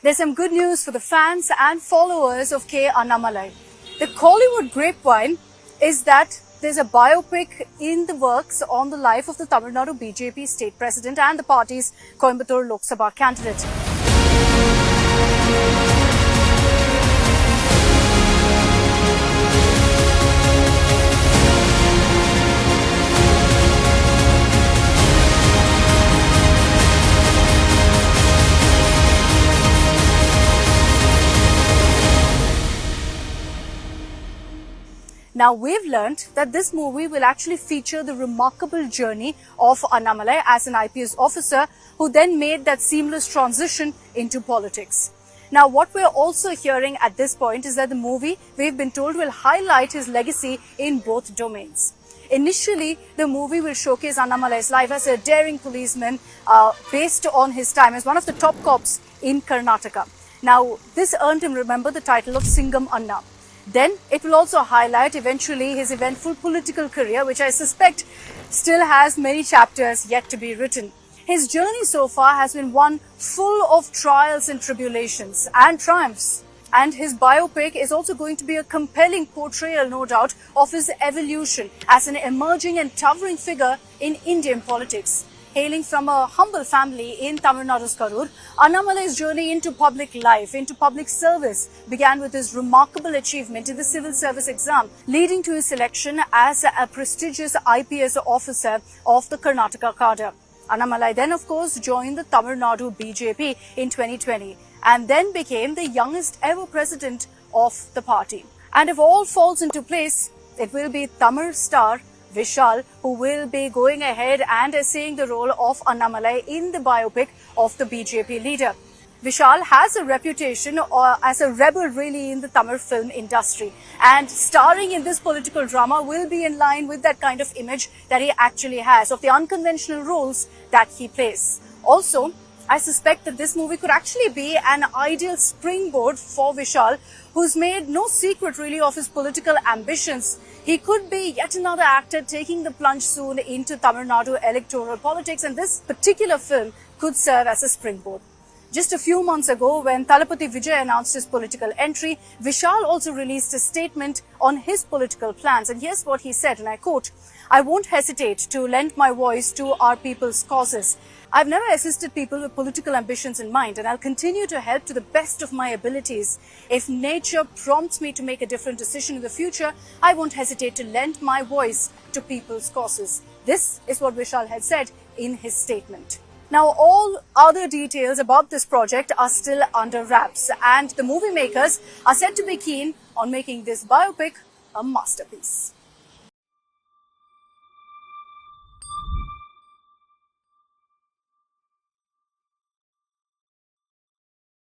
There's some good news for the fans and followers of K. Annamalai. The Kollywood grapevine is that there's a biopic in the works on the life of the Tamil Nadu BJP state president and the party's Coimbatore Lok Sabha candidate. Now, we've learnt that this movie will actually feature the remarkable journey of Annamalai as an IPS officer who then made that seamless transition into politics. Now, what we're also hearing at this point is that the movie, we've been told, will highlight his legacy in both domains. Initially, the movie will showcase Annamalai's life as a daring policeman based on his time as one of the top cops in Karnataka. Now, this earned him, remember, the title of Singham Anna. Then it will also highlight eventually his eventful political career, which I suspect still has many chapters yet to be written. His journey so far has been one full of trials and tribulations and triumphs. And his biopic is also going to be a compelling portrayal, no doubt, of his evolution as an emerging and towering figure in Indian politics. Hailing from a humble family in Tamil Nadu's Karur, Annamalai's journey into public life, into public service, began with his remarkable achievement in the civil service exam, leading to his selection as a prestigious IPS officer of the Karnataka cadre. Annamalai then, of course, joined the Tamil Nadu BJP in 2020 and then became the youngest ever president of the party. And if all falls into place, it will be Tamil star Vishal who will be going ahead and essaying the role of Annamalai in the biopic of the BJP leader. Vishal has a reputation as a rebel really in the Tamil film industry, and starring in this political drama will be in line with that kind of image that he actually has of the unconventional roles that he plays. Also, I suspect that this movie could actually be an ideal springboard for Vishal, who's made no secret really of his political ambitions. He could be yet another actor taking the plunge soon into Tamil Nadu electoral politics, and this particular film could serve as a springboard. Just a few months ago, when Thalapathy Vijay announced his political entry, Vishal also released a statement on his political plans. And here's what he said, and I quote, "I won't hesitate to lend my voice to our people's causes. I've never assisted people with political ambitions in mind, and I'll continue to help to the best of my abilities. If nature prompts me to make a different decision in the future, I won't hesitate to lend my voice to people's causes." This is what Vishal had said in his statement. Now, all other details about this project are still under wraps, and the movie makers are said to be keen on making this biopic a masterpiece.